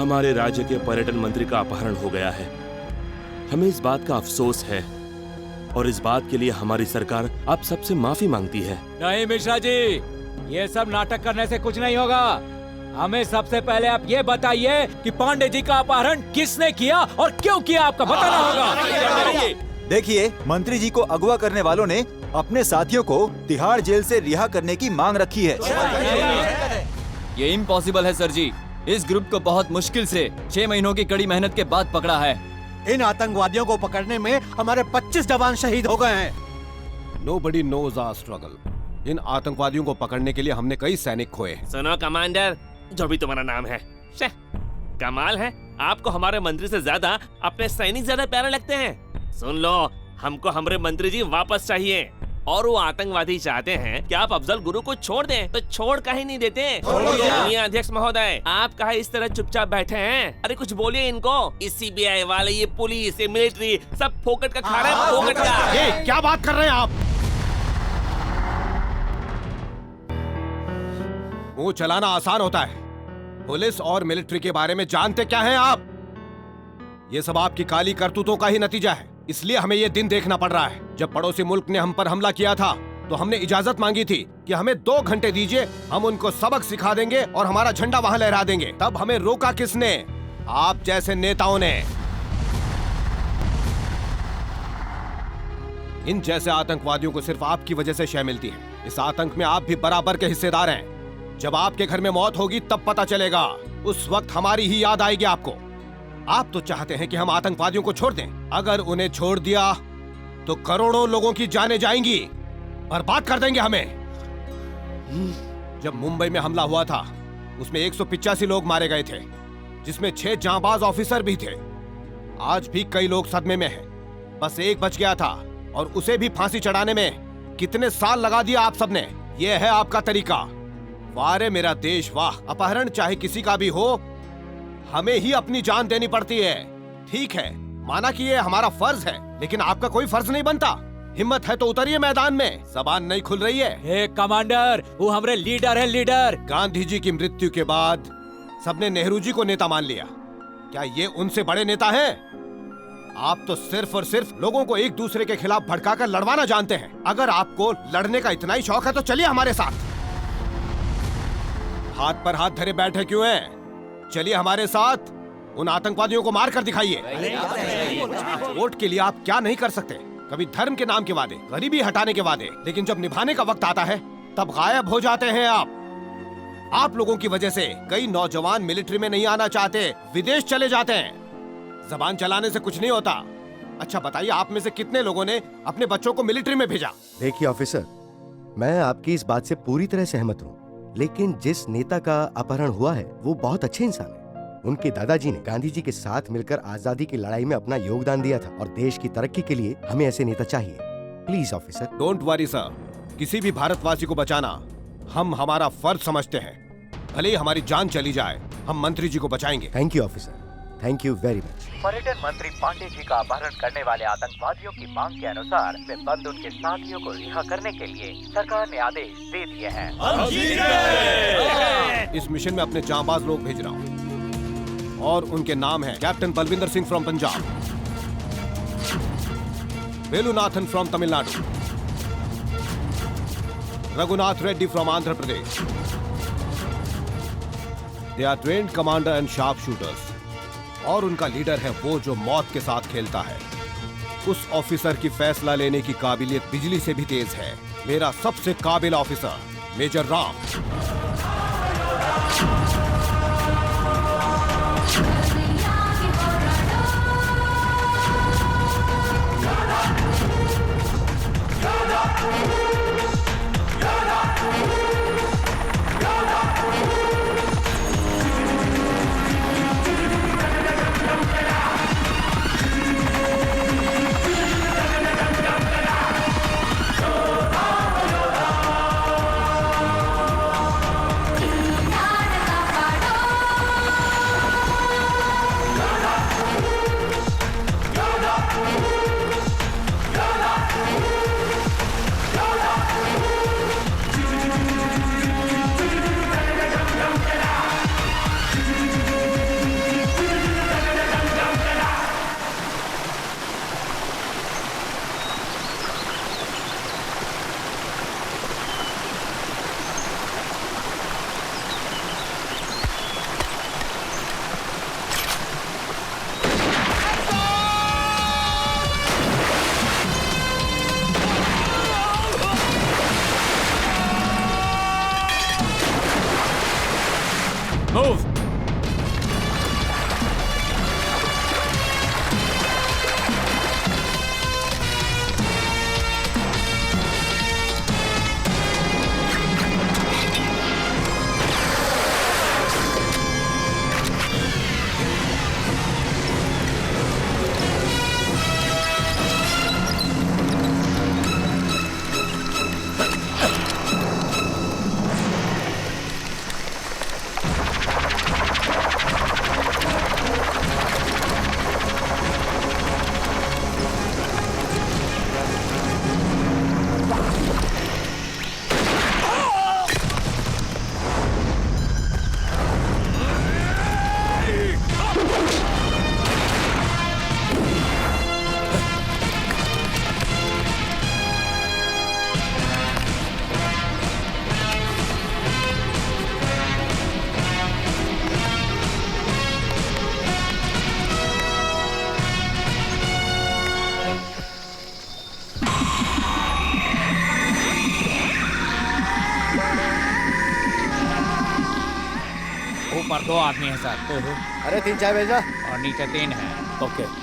हमारे राज्य के पर्यटन मंत्री का अपहरण हो गया है। हमें इस बात का अफसोस है और इस बात के लिए हमारी सरकार आप सबसे माफी मांगती है। नहीं मिश्रा जी, ये सब नाटक करने से कुछ नहीं होगा। हमें सबसे पहले आप ये बताइए कि पांडे जी का अपहरण किसने किया और क्यों किया, आपका बताना होगा। देखिए, मंत्री जी को अगवा करने वालों ने अपने साथियों को तिहाड़ जेल से रिहा करने की मांग रखी है। ये इम्पॉसिबल है सर जी। इस ग्रुप को बहुत मुश्किल से 6 महीनों की कड़ी मेहनत के बाद पकड़ा है। इन आतंकवादियों को पकड़ने में हमारे 25 जवान शहीद हो गए हैं। Nobody knows our struggle. इन आतंकवादियों को पकड़ने के लिए हमने कई सैनिक खोए हैं। सुनो कमांडर, जो भी तुम्हारा नाम है, कमाल है, आपको हमारे मंत्री से ज्यादा अपने सैनिक ज्यादा प्यारे लगते हैं। सुन लो, हमको हमारे मंत्री जी वापस चाहिए और वो आतंकवादी चाहते हैं कि आप अफजल गुरु को छोड़ दें, तो छोड़ काहे नहीं देते? दुनिया अध्यक्ष महोदय, आप काहे इस तरह चुपचाप बैठे हैं? अरे कुछ बोलिए इनको। इस सीबीआई वाले, ये पुलिस, ये मिलिट्री, सब फोकट का खा रहे हैं, फोकट का। ये क्या बात कर रहे हैं आप? मुंह चलाना आसान होता है। पुलिस और मिलिट्री के बारे में जानते क्या हैं आप? ये सब आपकी काली करतूतों का ही नतीजा है। इसलिए हमें ये दिन देखना पड़ रहा है। जब पड़ोसी मुल्क ने हम पर हमला किया था तो हमने इजाजत मांगी थी कि हमें 2 घंटे दीजिए, हम उनको सबक सिखा देंगे और हमारा झंडा वहां लहरा देंगे। तब हमें रोका किसने? आप जैसे नेताओं ने। इन जैसे आतंकवादियों को सिर्फ आपकी वजह से शय मिलती है। इस आतंक में आप भी बराबर के हिस्सेदार हैं। जब आपके घर में मौत होगी तब पता चलेगा। उस वक्त हमारी ही याद आएगी आपको। आप तो चाहते हैं कि हम आतंकवादियों को छोड़ दें। अगर उन्हें छोड़ दिया तो करोड़ों लोगों की जानें जाएंगी, बर्बाद कर देंगे हमें। जब मुंबई में हमला हुआ था उसमें 185 लोग मारे गए थे, जिसमें 6 जांबाज ऑफिसर भी थे। आज भी कई लोग सदमे में हैं। बस एक बच गया था और उसे भी फांसी चढ़ाने में कितने साल लगा दिया आप सबने। यह है आपका तरीका। वाह रे मेरा देश वाह। अपहरण चाहे किसी का भी हो, हमें ही अपनी जान देनी पड़ती है। ठीक है, माना कि ये हमारा फर्ज है, लेकिन आपका कोई फर्ज नहीं बनता। हिम्मत है तो उतरिए मैदान में। जबान नहीं खुल रही है। हे कमांडर, वो हमारे लीडर है, लीडर। गांधी जी की मृत्यु के बाद सबने नेहरू जी को नेता मान लिया। क्या ये उनसे बड़े नेता हैं? आप तो सिर्फ और सिर्फ लोगों को एक दूसरे के खिलाफ भड़काकर लड़वाना जानते हैं। अगर आपको लड़ने का इतना ही शौक है तो चलिए हमारे साथ। हाथ पर हाथ धरे बैठे क्यों हैं? चलिए हमारे साथ, उन आतंकवादियों को मार कर दिखाइए। वोट के लिए आप क्या नहीं कर सकते? कभी धर्म के नाम के वादे, गरीबी हटाने के वादे, लेकिन जब निभाने का वक्त आता है तब गायब हो जाते हैं आप। आप लोगों की वजह से कई नौजवान मिलिट्री में नहीं आना चाहते, विदेश चले जाते हैं। जबान चलाने से कुछ नहीं होता। अच्छा बताइए, आप में से कितने लोगों ने अपने बच्चों को मिलिट्री में भेजा? देखिए ऑफिसर, मैं आपकी इस बात से पूरी तरह सहमत हूँ, लेकिन जिस नेता का अपहरण हुआ है वो बहुत अच्छे इंसान है। उनके दादाजी ने गांधी जी के साथ मिलकर आजादी की लड़ाई में अपना योगदान दिया था और देश की तरक्की के लिए हमें ऐसे नेता चाहिए। Please officer. Don't worry sir, किसी भी भारतवासी को बचाना हम हमारा फर्ज समझते हैं। भले ही हमारी जान चली जाए, हम मंत्री जी को बचाएंगे। Thank you officer, thank you very much. पर्यटन मंत्री पांडे जी का अपहरण करने वाले आतंकवादियों की मांग के अनुसार वे बंद उनके साथियों को रिहा करने के लिए सरकार ने आदेश दे दिए हैं। इस मिशन में अपने जांबाज लोग भेज रहा हूँ और उनके नाम है captain Balwinder Singh from Punjab, Velunathan from Tamil Nadu, Raghunath Reddy from Andhra Pradesh. They are trained commander and sharp shooters. और उनका लीडर है वो जो मौत के साथ खेलता है। उस ऑफिसर की फैसला लेने की काबिलियत बिजली से भी तेज है। मेरा सबसे काबिल ऑफिसर मेजर राम। मूव। ऊपर 2 आदमी हैं सर। अरे 3 चाय भेजा। और नीचे 3 हैं। ओके।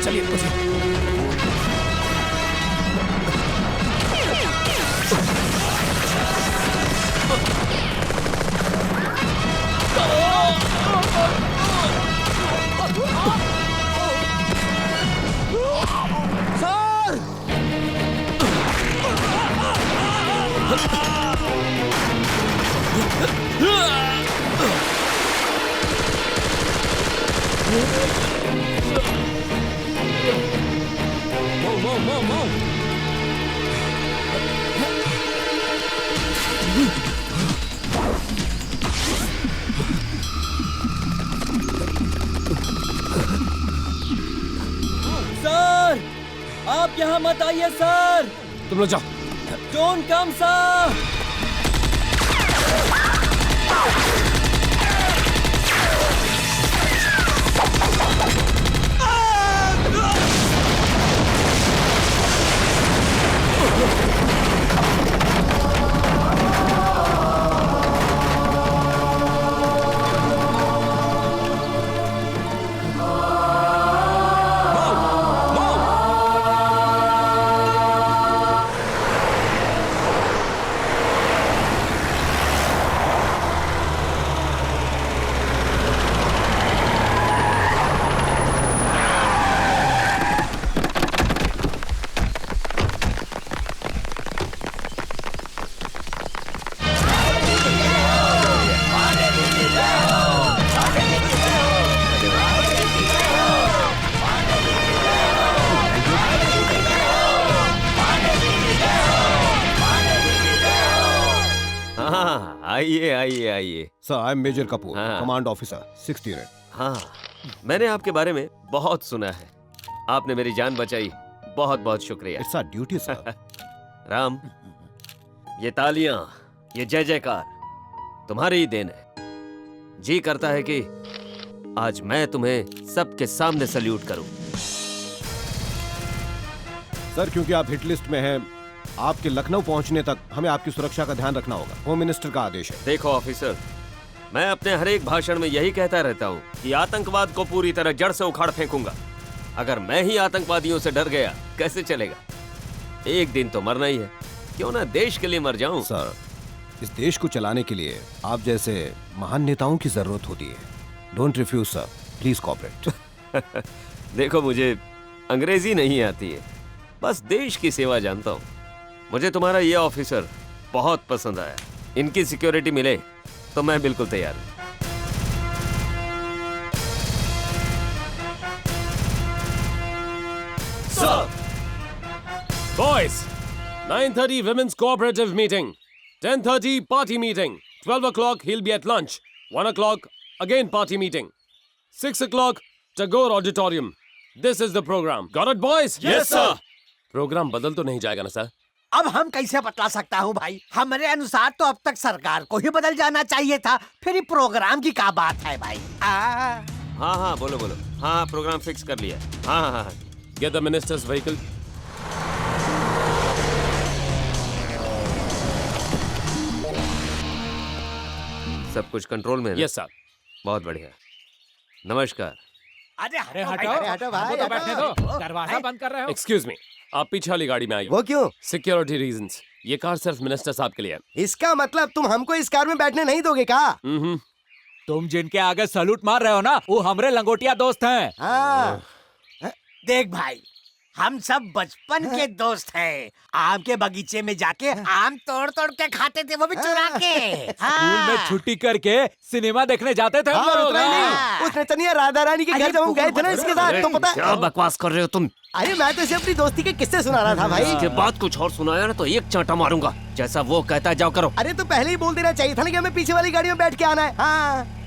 चलिए मुझे। सर, आप यहाँ मत आइए सर। तुम लोग जाओ। Don't come sir. आइए आइए आइए। Sir, I am major Kapoor, हाँ। Command officer 6th unit. हाँ, मैंने आपके बारे में बहुत सुना है। आपने मेरी जान बचाई, बहुत बहुत शुक्रिया। It's our duty sir. Ram, ये तालियां, ये जय जयकार तुम्हारी ही देन है। जी करता है कि आज मैं तुम्हें सबके सामने सल्यूट करूं। सर, क्योंकि आप हिट लिस्ट में हैं, आपके लखनऊ पहुंचने तक हमें आपकी सुरक्षा का ध्यान रखना होगा। होम मिनिस्टर का आदेश है। देखो ऑफिसर, मैं अपने हर एक भाषण में यही कहता रहता हूँ कि आतंकवाद को पूरी तरह जड़ से उखाड़ फेंकूंगा। अगर मैं ही आतंकवादियों से डर गया कैसे चलेगा? एक दिन तो मरना ही है, क्यों ना देश के लिए मर जाऊं। सर, इस देश को चलाने के लिए आप जैसे महान नेताओं की जरूरत होती है। Don't refuse sir, please cooperate. देखो, मुझे अंग्रेजी नहीं आती है, बस देश की सेवा जानता हूँ। मुझे तुम्हारा ये ऑफिसर बहुत पसंद आया। इनकी सिक्योरिटी मिले तो मैं बिल्कुल तैयार हूँ। Boys, 9:30 women's cooperative meeting, 10:30 party meeting, 12 o'clock he'll be at lunch, 1 o'clock again party meeting, 6 o'clock Tagore Auditorium. This is the program. Got it, boys? Yes, sir. Programme बदल तो नहीं जाएगा ना सर? अब हम कैसे बतला सकता हूँ भाई, हमारे अनुसार तो अब तक सरकार को ही बदल जाना चाहिए था, फिर ये प्रोग्राम की क्या बात है भाई? हाँ हाँ, बोलो बोलो। हाँ, प्रोग्राम फिक्स कर लिया। हाँ हाँ हाँ। Get the minister's vehicle. सब कुछ कंट्रोल में है? Yes sir. बहुत बढ़िया। नमस्कार। अरे अरे हटो हटो, भाई, हटो भाई, हमको तो बैठने हटो। दो। दरवाजा बंद कर रहे हो? Excuse me. आप पीछे वाली गाड़ी में आइए। वो क्यों? Security reasons. ये कार सिर्फ मिनिस्टर साहब के लिए है। इसका मतलब तुम हमको इस कार में बैठने नहीं दोगे का? तुम जिनके आगे सलूट मार रहे हो ना, वो हमरे लंगोटिया दोस्त हैं। हाँ। देख भाई, हम सब बचपन के दोस्त हैं। आम के बगीचे में जाके आम तोड़ तोड़ के खाते थे, वो भी चुरा के। स्कूल में छुट्टी करके सिनेमा देखने जाते थे हम हाँ, लोग। उतना ही नहीं, उस नचनिया राधा रानी के घर जब हम गए थे ना इसके साथ, तो पता क्या बकवास कर रहे हो तुम? अरे मैं तो इसे अपनी दोस्ती के किस्से सुना रहा था भाई। इसके बाद कुछ और सुनाया ना तो एक चांटा मारूंगा। जैसा वो कहता है जाओ करो। अरे तो पहले ही बोल देना चाहिए था ना कि हमें पीछे वाली गाड़ी में बैठ के आना है। हाँ